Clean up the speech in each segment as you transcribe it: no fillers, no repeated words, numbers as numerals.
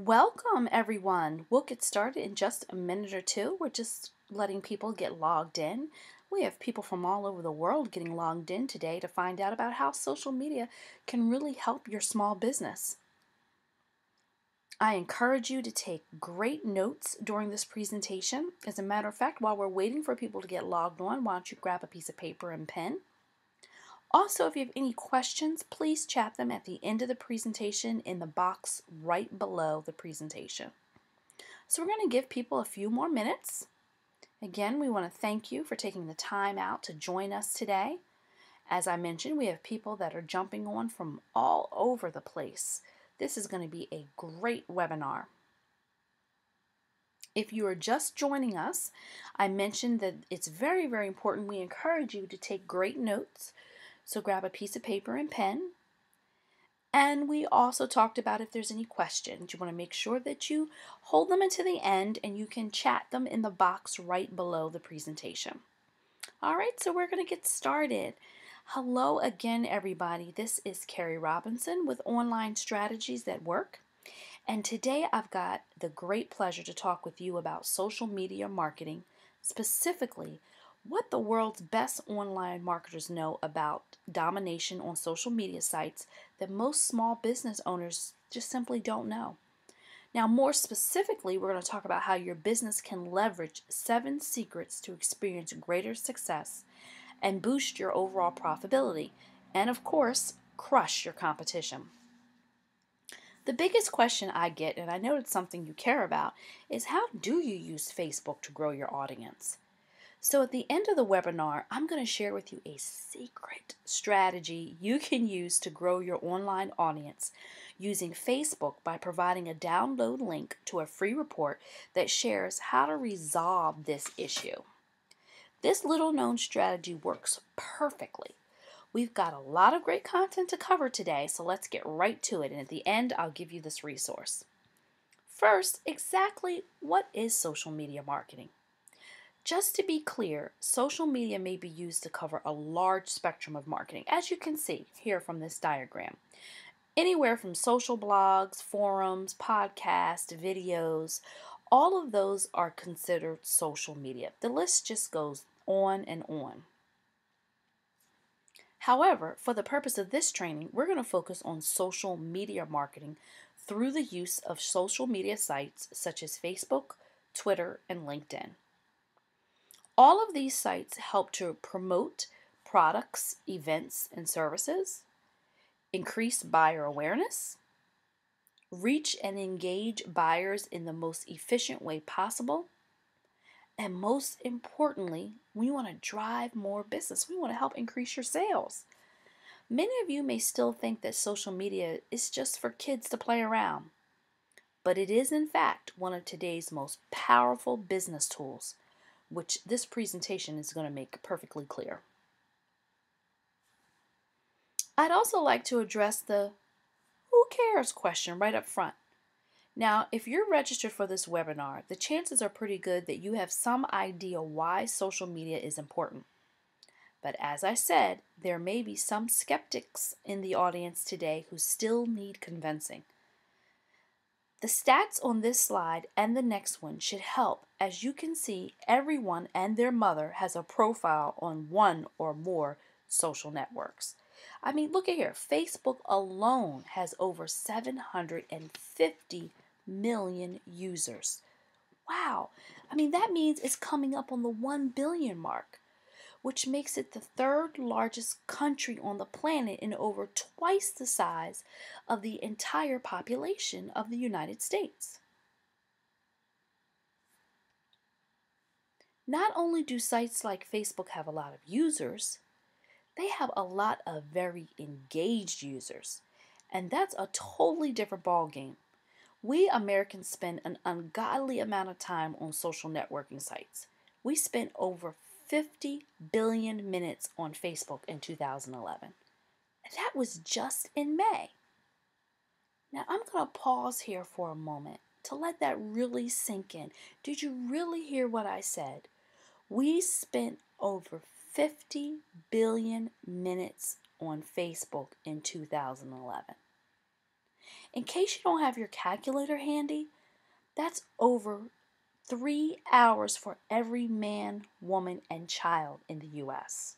Welcome, everyone. We'll get started in just a minute or two. We're just letting people get logged in. We have people from all over the world getting logged in today to find out about how social media can really help your small business. I encourage you to take great notes during this presentation. As a matter of fact, while we're waiting for people to get logged on, why don't you grab a piece of paper and pen? Also, if you have any questions, please chat them at the end of the presentation in the box right below the presentation. So we're going to give people a few more minutes. Again, we want to thank you for taking the time out to join us today. As I mentioned, we have people that are jumping on from all over the place. This is going to be a great webinar. If you are just joining us, I mentioned that it's very, very important. We encourage you to take great notes. So grab a piece of paper and pen. And we also talked about if there's any questions, you want to make sure that you hold them until the end and you can chat them in the box right below the presentation. All right, so we're going to get started. Hello again, everybody. This is Carrie Robinson with Online Strategies That Work. And today I've got the great pleasure to talk with you about social media marketing, specifically what the world's best online marketers know about domination on social media sites that most small business owners just simply don't know. Now, more specifically, we're going to talk about how your business can leverage 7 secrets to experience greater success and boost your overall profitability, and of course, crush your competition. The biggest question I get, and I know it's something you care about, is how do you use Facebook to grow your audience? So at the end of the webinar, I'm going to share with you a secret strategy you can use to grow your online audience using Facebook by providing a download link to a free report that shares how to resolve this issue. This little known strategy works perfectly. We've got a lot of great content to cover today, so let's get right to it. And at the end, I'll give you this resource. First, exactly what is social media marketing? Just to be clear, social media may be used to cover a large spectrum of marketing, as you can see here from this diagram. Anywhere from social blogs, forums, podcasts, videos, all of those are considered social media. The list just goes on and on. However, for the purpose of this training, we're going to focus on social media marketing through the use of social media sites such as Facebook, Twitter, and LinkedIn. All of these sites help to promote products, events, and services, increase buyer awareness, reach and engage buyers in the most efficient way possible, and most importantly, we want to drive more business. We want to help increase your sales. Many of you may still think that social media is just for kids to play around, but it is in fact one of today's most powerful business tools, which this presentation is going to make perfectly clear. I'd also like to address the who cares question right up front. Now, if you're registered for this webinar, the chances are pretty good that you have some idea why social media is important. But as I said, there may be some skeptics in the audience today who still need convincing. The stats on this slide and the next one should help. As you can see, everyone and their mother has a profile on one or more social networks. I mean, look at here. Facebook alone has over 750 million users. Wow. I mean, that means it's coming up on the 1 billion mark, which makes it the third largest country on the planet and over twice the size of the entire population of the United States. Not only do sites like Facebook have a lot of users, they have a lot of very engaged users. And that's a totally different ballgame. We Americans spend an ungodly amount of time on social networking sites. We spent over 50 billion minutes on Facebook in 2011. And that was just in May. Now I'm going to pause here for a moment to let that really sink in. Did you really hear what I said? We spent over 50 billion minutes on Facebook in 2011. In case you don't have your calculator handy, that's over 3 hours for every man, woman, and child in the U.S.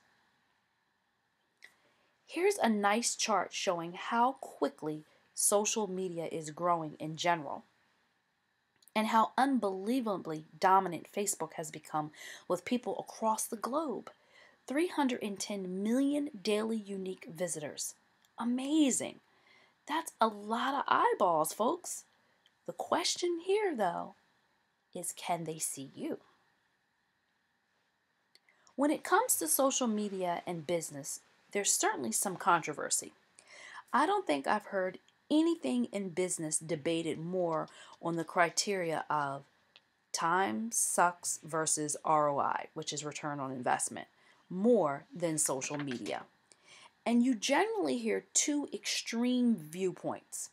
Here's a nice chart showing how quickly social media is growing in general and how unbelievably dominant Facebook has become with people across the globe. 310 million daily unique visitors. Amazing. That's a lot of eyeballs, folks. The question here, though, is can they see you? When it comes to social media and business, there's certainly some controversy. I don't think I've heard anything in business debated more on the criteria of time sucks versus ROI, which is return on investment, more than social media. And you generally hear two extreme viewpoints.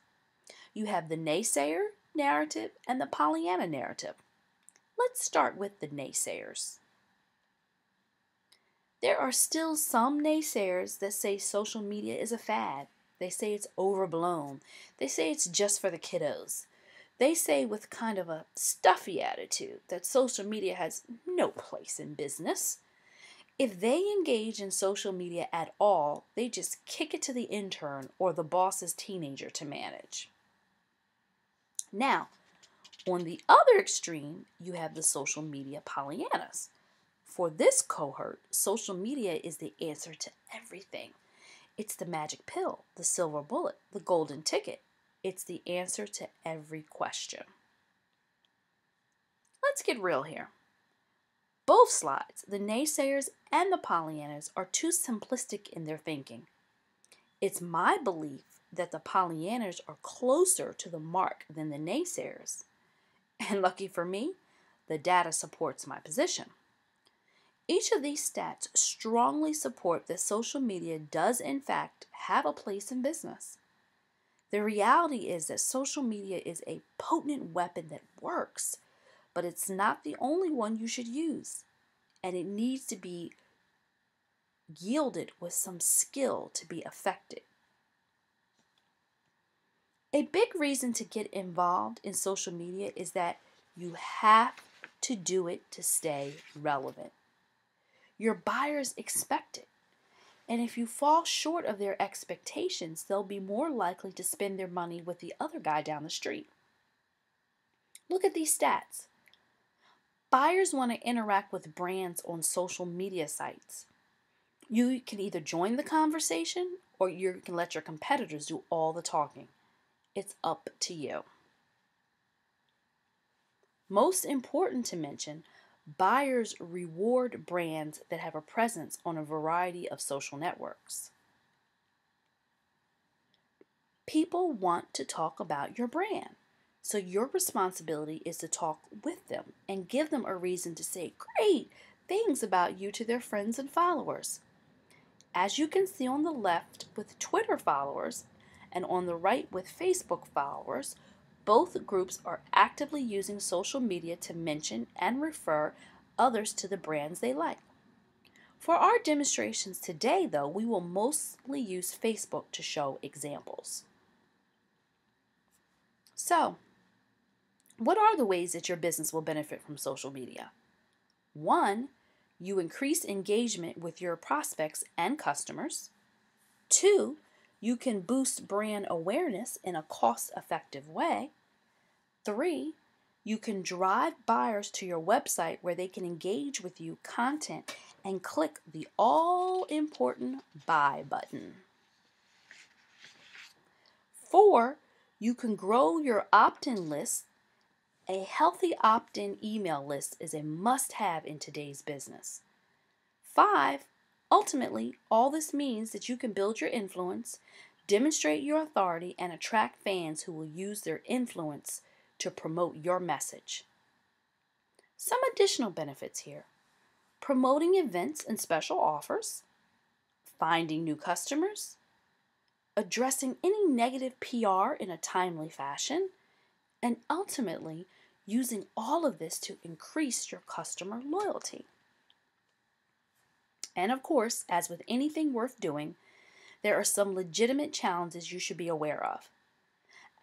You have the naysayer narrative and the Pollyanna narrative. Let's start with the naysayers. There are still some naysayers that say social media is a fad. They say it's overblown. They say it's just for the kiddos. They say with kind of a stuffy attitude that social media has no place in business. If they engage in social media at all, they just kick it to the intern or the boss's teenager to manage. Now, on the other extreme, you have the social media Pollyannas. For this cohort, social media is the answer to everything. It's the magic pill, the silver bullet, the golden ticket. It's the answer to every question. Let's get real here. Both slides, the naysayers and the Pollyannas, are too simplistic in their thinking. It's my belief that the Pollyannas are closer to the mark than the naysayers. And lucky for me, the data supports my position. Each of these stats strongly support that social media does in fact have a place in business. The reality is that social media is a potent weapon that works, but it's not the only one you should use, and it needs to be yielded with some skill to be effective. A big reason to get involved in social media is that you have to do it to stay relevant. Your buyers expect it. And if you fall short of their expectations, they'll be more likely to spend their money with the other guy down the street. Look at these stats. Buyers want to interact with brands on social media sites. You can either join the conversation or you can let your competitors do all the talking. It's up to you. Most important to mention, buyers reward brands that have a presence on a variety of social networks. People want to talk about your brand, so your responsibility is to talk with them and give them a reason to say great things about you to their friends and followers. As you can see on the left with Twitter followers and on the right with Facebook followers, both groups are actively using social media to mention and refer others to the brands they like. For our demonstrations today, though, we will mostly use Facebook to show examples. So, what are the ways that your business will benefit from social media? 1, you increase engagement with your prospects and customers. 2, you can boost brand awareness in a cost-effective way. 3, you can drive buyers to your website where they can engage with you content and click the all-important buy button. 4, you can grow your opt-in list. A healthy opt-in email list is a must-have in today's business. 5, ultimately, all this means that you can build your influence, demonstrate your authority, and attract fans who will use their influence to promote your message. Some additional benefits here: promoting events and special offers, finding new customers, addressing any negative PR in a timely fashion, and ultimately using all of this to increase your customer loyalty. And of course, as with anything worth doing, there are some legitimate challenges you should be aware of.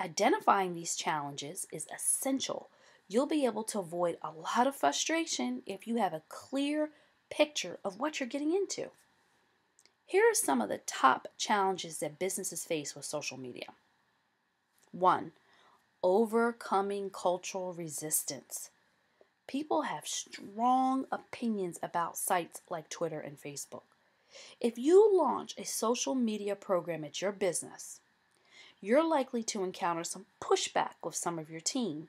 Identifying these challenges is essential. You'll be able to avoid a lot of frustration if you have a clear picture of what you're getting into. Here are some of the top challenges that businesses face with social media. 1. Overcoming cultural resistance. People have strong opinions about sites like Twitter and Facebook. If you launch a social media program at your business, you're likely to encounter some pushback with some of your team.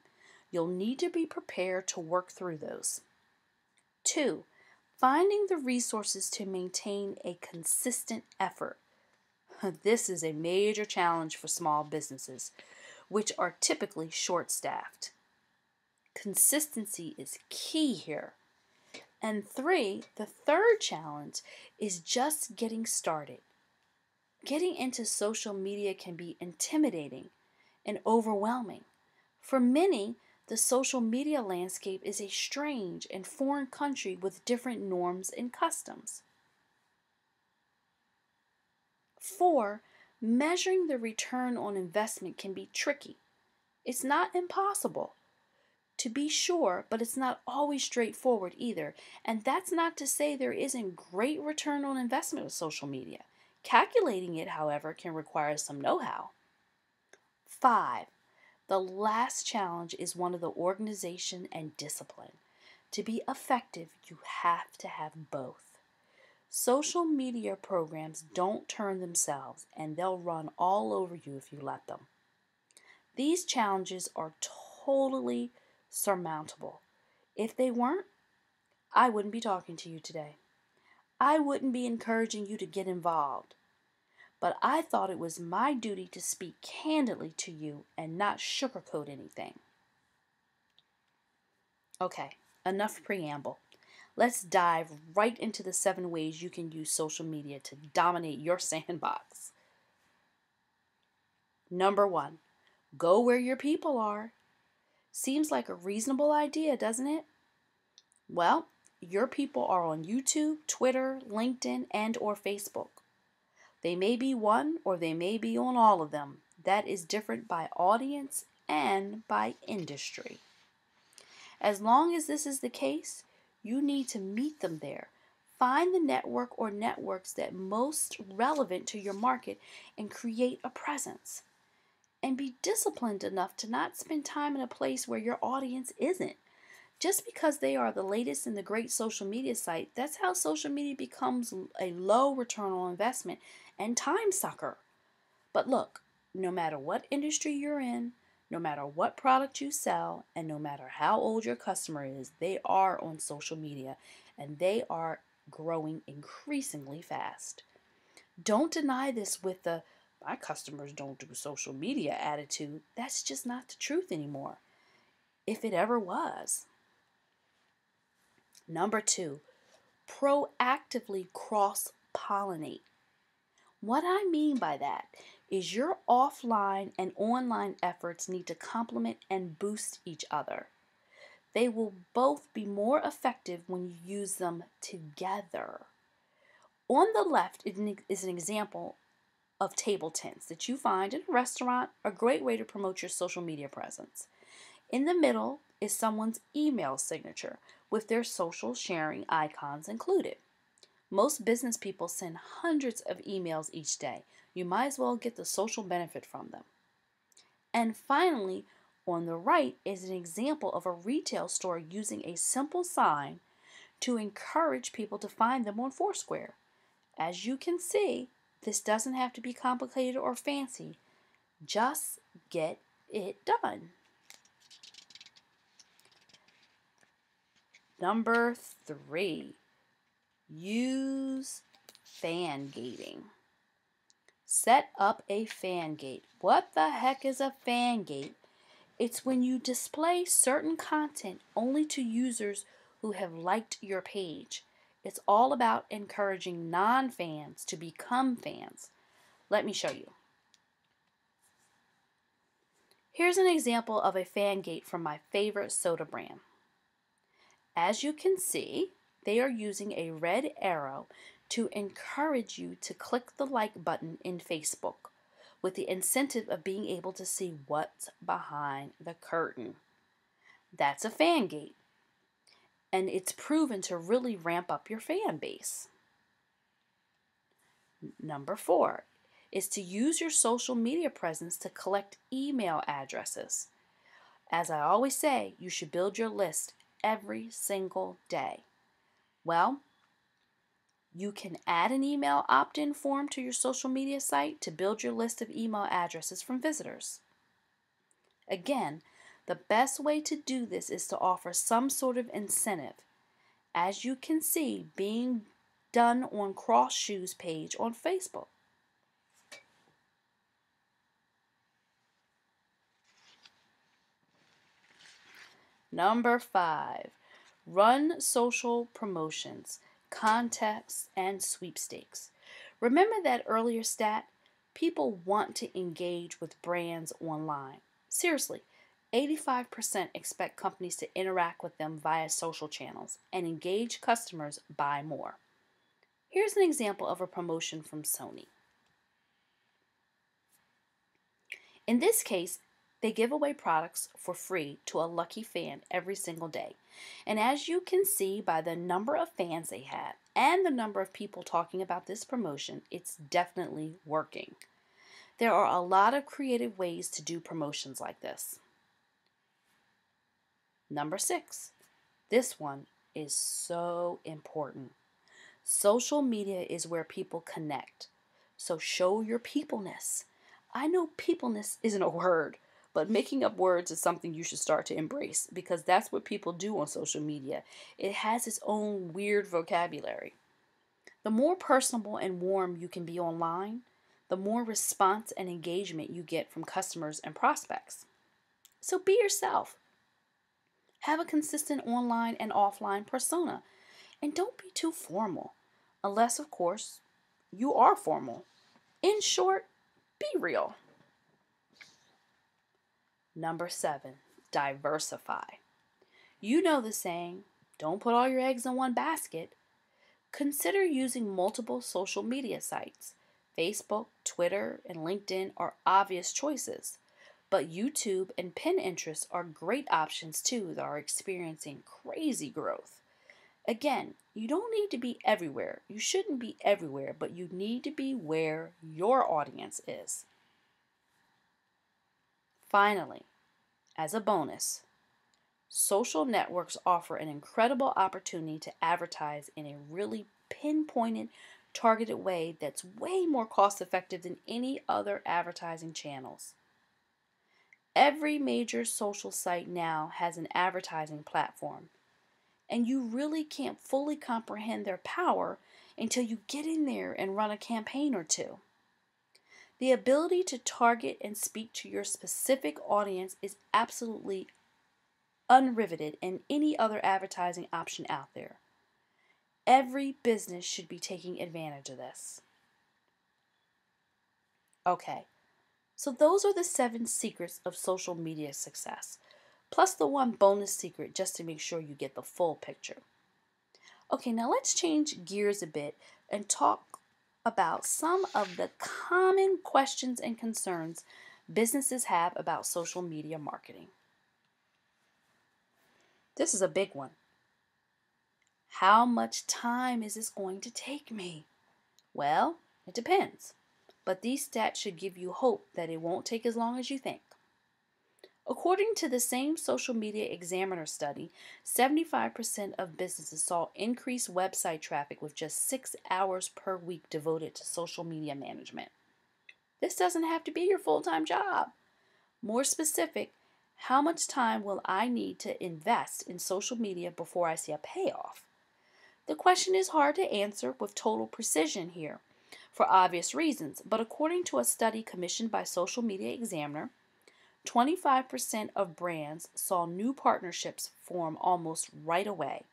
You'll need to be prepared to work through those. 2. Finding the resources to maintain a consistent effort. This is a major challenge for small businesses, which are typically short-staffed. Consistency is key here. And 3, the third challenge is just getting started. Getting into social media can be intimidating and overwhelming. For many, the social media landscape is a strange and foreign country with different norms and customs. 4, measuring the return on investment can be tricky. It's not impossible, to be sure, but it's not always straightforward either. And that's not to say there isn't great return on investment with social media. Calculating it, however, can require some know-how. 5. The last challenge is one of the organization and discipline. To be effective, you have to have both. Social media programs don't turn themselves, and they'll run all over you if you let them. These challenges are totally surmountable. If they weren't, I wouldn't be talking to you today. I wouldn't be encouraging you to get involved. But I thought it was my duty to speak candidly to you and not sugarcoat anything. Okay, enough preamble. Let's dive right into the 7 ways you can use social media to dominate your sandbox. Number 1, go where your people are. Seems like a reasonable idea, doesn't it? Well, your people are on YouTube, Twitter, LinkedIn, and or Facebook. They may be one or they may be on all of them. That is different by audience and by industry. As long as this is the case, you need to meet them there. Find the network or networks that most relevant to your market and create a presence. And be disciplined enough to not spend time in a place where your audience isn't. Just because they are the latest in the great social media site, that's how social media becomes a low return on investment and time sucker. But look, no matter what industry you're in, no matter what product you sell, and no matter how old your customer is, they are on social media and they are growing increasingly fast. Don't deny this with the "my customers don't do social media" attitude. That's just not the truth anymore, if it ever was. Number 2, proactively cross-pollinate. What I mean by that is your offline and online efforts need to complement and boost each other. They will both be more effective when you use them together. On the left is an example of table tents that you find in a restaurant, a great way to promote your social media presence. In the middle is someone's email signature with their social sharing icons included. Most business people send hundreds of emails each day. You might as well get the social benefit from them. And finally, on the right is an example of a retail store using a simple sign to encourage people to find them on Foursquare. As you can see, this doesn't have to be complicated or fancy. Just get it done. Number 3, use fan gating. Set up a fan gate. What the heck is a fan gate? It's when you display certain content only to users who have liked your page. It's all about encouraging non-fans to become fans. Let me show you. Here's an example of a fan gate from my favorite soda brand. As you can see, they are using a red arrow to encourage you to click the like button in Facebook. with the incentive of being able to see what's behind the curtain. That's a fan gate, and it's proven to really ramp up your fan base. Number 4 is to use your social media presence to collect email addresses. As I always say, you should build your list every single day. Well, you can add an email opt-in form to your social media site to build your list of email addresses from visitors. Again, the best way to do this is to offer some sort of incentive, as you can see being done on Cross Shoes page on Facebook. Number 5, run social promotions, contests, and sweepstakes. Remember that earlier stat? People want to engage with brands online. Seriously, 85% expect companies to interact with them via social channels and engage customers buy more. Here's an example of a promotion from Sony. In this case, they give away products for free to a lucky fan every single day. And as you can see by the number of fans they had and the number of people talking about this promotion, it's definitely working. There are a lot of creative ways to do promotions like this. Number 6. This one is so important. Social media is where people connect. So show your peopleness. I know peopleness isn't a word, but making up words is something you should start to embrace because that's what people do on social media. It has its own weird vocabulary. The more personable and warm you can be online, the more response and engagement you get from customers and prospects. So be yourself. Have a consistent online and offline persona, and don't be too formal, unless, of course, you are formal. In short, be real. Number 7, diversify. You know the saying, don't put all your eggs in one basket. Consider using multiple social media sites. Facebook, Twitter, and LinkedIn are obvious choices, but YouTube and Pinterest are great options too that are experiencing crazy growth. Again, you don't need to be everywhere. You shouldn't be everywhere, but you need to be where your audience is. Finally, as a bonus, social networks offer an incredible opportunity to advertise in a really pinpointed, targeted way that's way more cost effective than any other advertising channels. Every major social site now has an advertising platform, and you really can't fully comprehend their power until you get in there and run a campaign or two. The ability to target and speak to your specific audience is absolutely unriveted in any other advertising option out there. Every business should be taking advantage of this. Okay, so those are the 7 secrets of social media success, plus the one bonus secret just to make sure you get the full picture. Okay, now let's change gears a bit and talk about some of the common questions and concerns businesses have about social media marketing. This is a big one. How much time is this going to take me? Well, it depends, but these stats should give you hope that it won't take as long as you think. According to the same Social Media Examiner study, 75% of businesses saw increased website traffic with just 6 hours per week devoted to social media management. This doesn't have to be your full-time job. More specific, how much time will I need to invest in social media before I see a payoff? The question is hard to answer with total precision here for obvious reasons, but according to a study commissioned by Social Media Examiner, 25% of brands saw new partnerships form almost right away,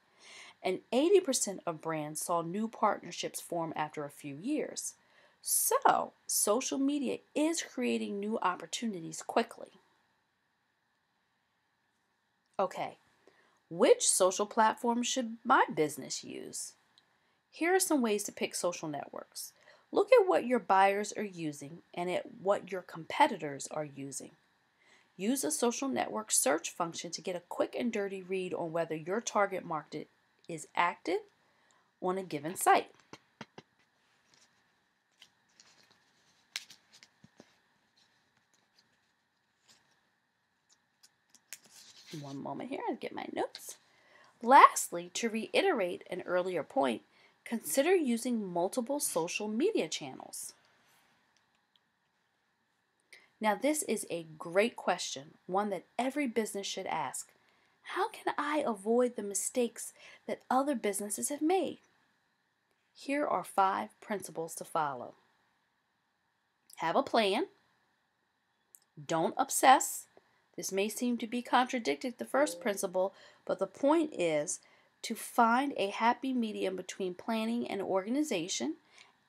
and 80% of brands saw new partnerships form after a few years. So, social media is creating new opportunities quickly. Okay, which social platform should my business use? Here are some ways to pick social networks. Look at what your buyers are using and at what your competitors are using. Use a social network search function to get a quick and dirty read on whether your target market is active on a given site. One moment here, I'll get my notes. Lastly, to reiterate an earlier point, consider using multiple social media channels. Now, this is a great question, one that every business should ask. How can I avoid the mistakes that other businesses have made? Here are 5 principles to follow. Have a plan. Don't obsess. This may seem to be contradicting the first principle, but the point is to find a happy medium between planning and organization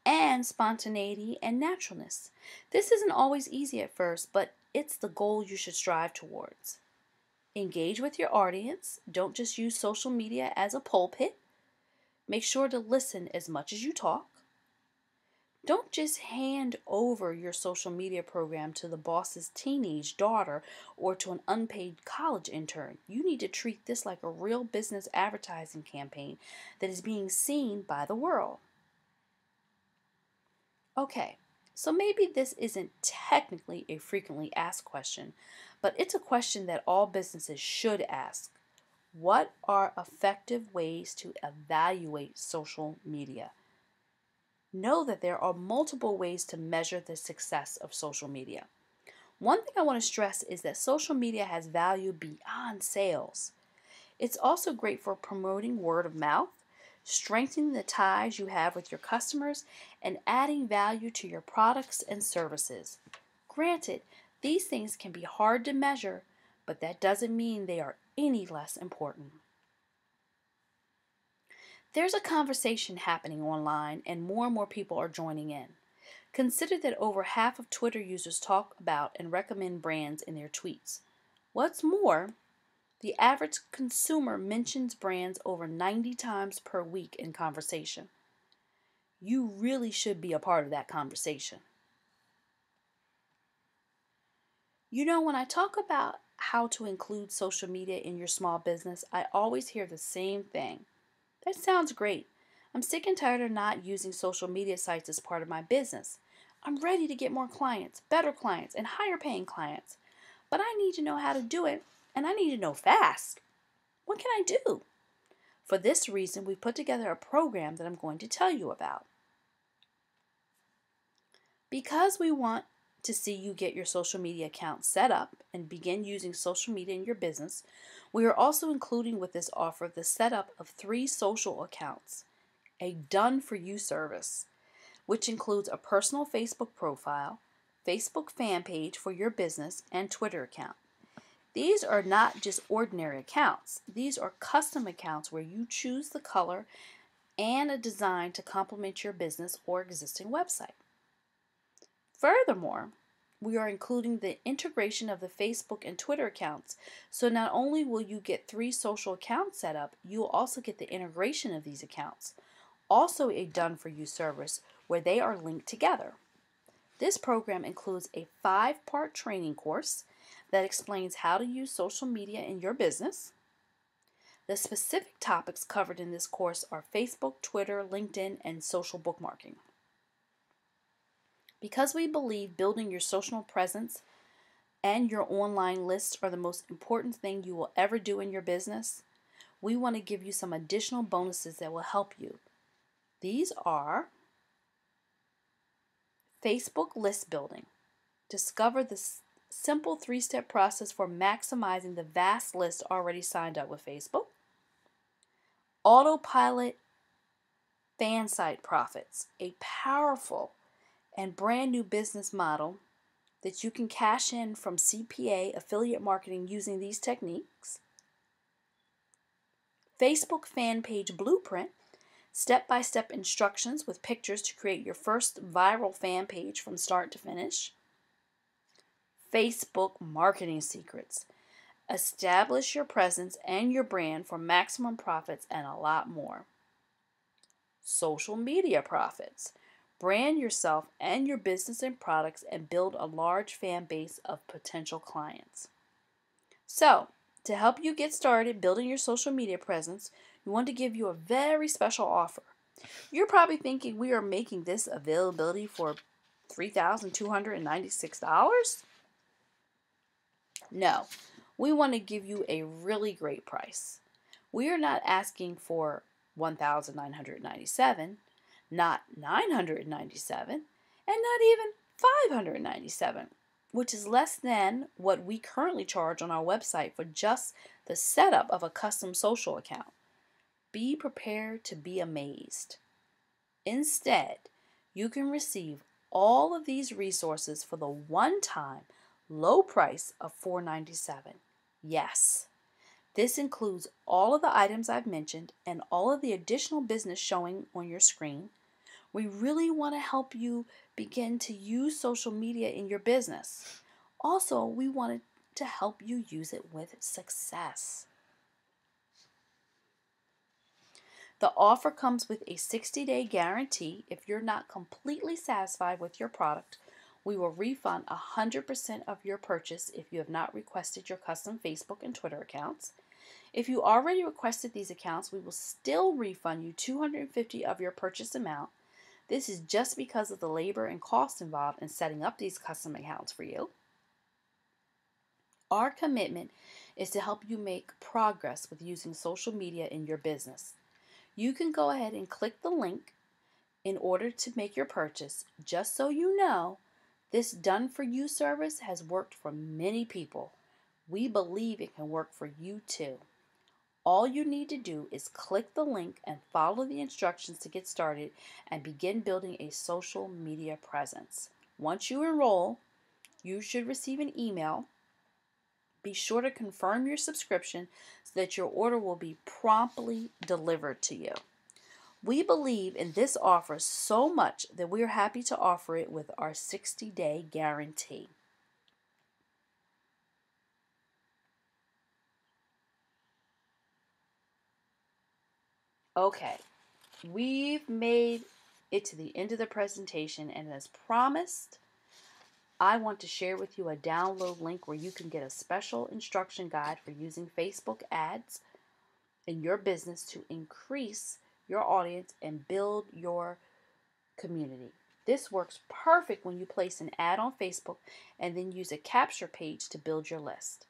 and spontaneity and naturalness. This isn't always easy at first, but it's the goal you should strive towards. Engage with your audience. Don't just use social media as a pulpit. Make sure to listen as much as you talk. Don't just hand over your social media program to the boss's teenage daughter or to an unpaid college intern. You need to treat this like a real business advertising campaign that is being seen by the world. Okay, so maybe this isn't technically a frequently asked question, but it's a question that all businesses should ask. What are effective ways to evaluate social media? Know that there are multiple ways to measure the success of social media. One thing I want to stress is that social media has value beyond sales. It's also great for promoting word of mouth, strengthening the ties you have with your customers, and adding value to your products and services. Granted, these things can be hard to measure, but that doesn't mean they are any less important. There's a conversation happening online, and more people are joining in. Consider that over half of Twitter users talk about and recommend brands in their tweets. What's more, the average consumer mentions brands over 90 times per week in conversation. You really should be a part of that conversation. You know, when I talk about how to include social media in your small business, I always hear the same thing. That sounds great. I'm sick and tired of not using social media sites as part of my business. I'm ready to get more clients, better clients, and higher paying clients. But I need to know how to do it, and I need to know fast. What can I do? For this reason, we put together a program that I'm going to tell you about. Because we want to see you get your social media account set up and begin using social media in your business, we are also including with this offer the setup of 3 social accounts, a done-for-you service, which includes a personal Facebook profile, Facebook fan page for your business, and Twitter account. These are not just ordinary accounts. These are custom accounts where you choose the color and a design to complement your business or existing website. Furthermore, we are including the integration of the Facebook and Twitter accounts, so not only will you get 3 social accounts set up, you will also get the integration of these accounts, also a done-for-you service where they are linked together. This program includes a 5-part training course that explains how to use social media in your business. The specific topics covered in this course are Facebook, Twitter, LinkedIn, and social bookmarking. Because we believe building your social presence and your online lists are the most important thing you will ever do in your business, we want to give you some additional bonuses that will help you. These are Facebook list building. Discover the simple 3-step process for maximizing the vast list already signed up with Facebook. Autopilot fan site profits, a powerful and brand new business model that you can cash in from CPA affiliate marketing using these techniques. Facebook fan page blueprint, step-by-step instructions with pictures to create your first viral fan page from start to finish. Facebook marketing secrets, establish your presence and your brand for maximum profits, and a lot more. Social media profits, Brand yourself and your business and products and build a large fan base of potential clients. So, to help you get started building your social media presence, we want to give you a very special offer. You're probably thinking we are making this availability for $3,296? No, we want to give you a really great price. We are not asking for $1,997, not $997, and not even $597, which is less than what we currently charge on our website for just the setup of a custom social account. Be prepared to be amazed. Instead, you can receive all of these resources for the one-time low price of $497. Yes, this includes all of the items I've mentioned and all of the additional business showing on your screen. We really want to help you begin to use social media in your business. Also, we wanted to help you use it with success. The offer comes with a 60-day guarantee. If you're not completely satisfied with your product, we will refund 100% of your purchase if you have not requested your custom Facebook and Twitter accounts. If you already requested these accounts, we will still refund you $250 of your purchase amount. This is just because of the labor and cost involved in setting up these custom accounts for you. Our commitment is to help you make progress with using social media in your business. You can go ahead and click the link in order to make your purchase. Just so you know, this done-for-you service has worked for many people. We believe it can work for you too. All you need to do is click the link and follow the instructions to get started and begin building a social media presence. Once you enroll, you should receive an email. Be sure to confirm your subscription so that your order will be promptly delivered to you. We believe in this offer so much that we are happy to offer it with our 60-day guarantee. Okay, we've made it to the end of the presentation, and as promised, I want to share with you a download link where you can get a special instruction guide for using Facebook ads in your business to increase your audience and build your community. This works perfect when you place an ad on Facebook and then use a capture page to build your list.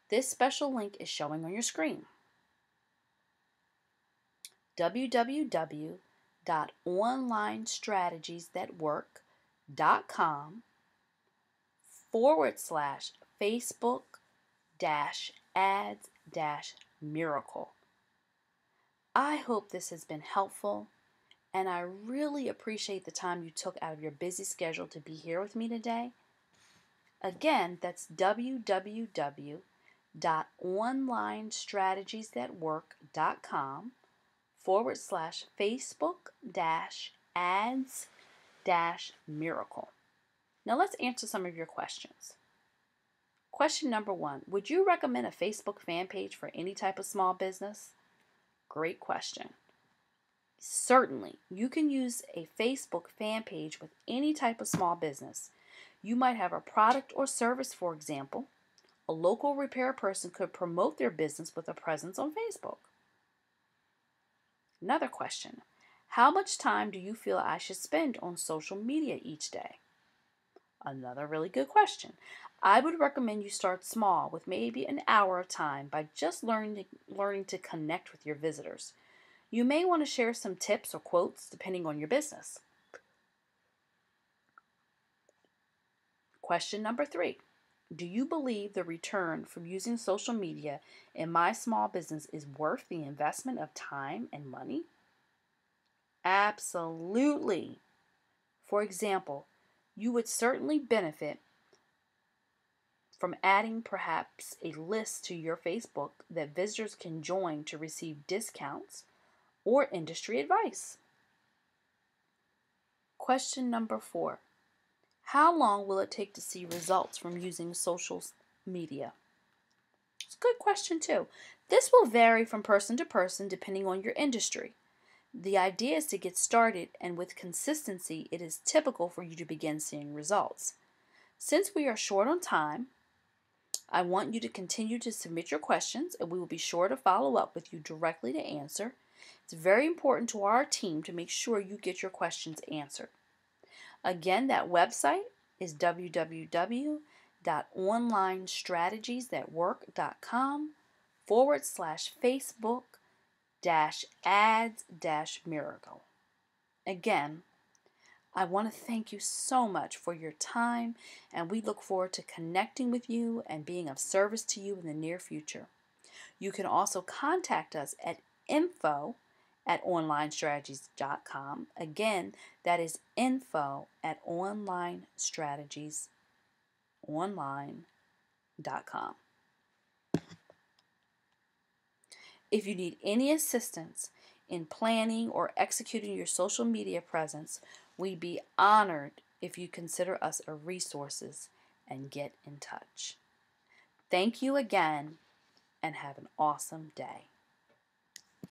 This special link is showing on your screen. www.onlinestrategysthatwork.com/Facebook-ads-miracle. I hope this has been helpful, and I really appreciate the time you took out of your busy schedule to be here with me today. Again, that's www.onlinestrategysthatwork.com/Facebook-ads-miracle. Now let's answer some of your questions. Question number 1, would you recommend a Facebook fan page for any type of small business? Great question. Certainly, you can use a Facebook fan page with any type of small business. You might have a product or service, for example. A local repair person could promote their business with a presence on Facebook. Another question, how much time do you feel I should spend on social media each day? Another really good question. I would recommend you start small with maybe an hour of time by just learning to connect with your visitors. You may want to share some tips or quotes depending on your business. Question number 3. Do you believe the return from using social media in my small business is worth the investment of time and money? Absolutely. For example, you would certainly benefit from adding perhaps a list to your Facebook that visitors can join to receive discounts or industry advice. Question number 4. How long will it take to see results from using social media? It's a good question too. This will vary from person to person depending on your industry. The idea is to get started, and with consistency, it is typical for you to begin seeing results. Since we are short on time, I want you to continue to submit your questions, and we will be sure to follow up with you directly to answer. It's very important to our team to make sure you get your questions answered. Again, that website is www.onlinestrategies.work.com/Facebook-ads-miracle. Again, I want to thank you so much for your time, and we look forward to connecting with you and being of service to you in the near future. You can also contact us at info@onlinestrategies.com. Again, that is info@onlinestrategiesonline.com. If you need any assistance in planning or executing your social media presence, we'd be honored if you consider us a resource and get in touch. Thank you again, and have an awesome day.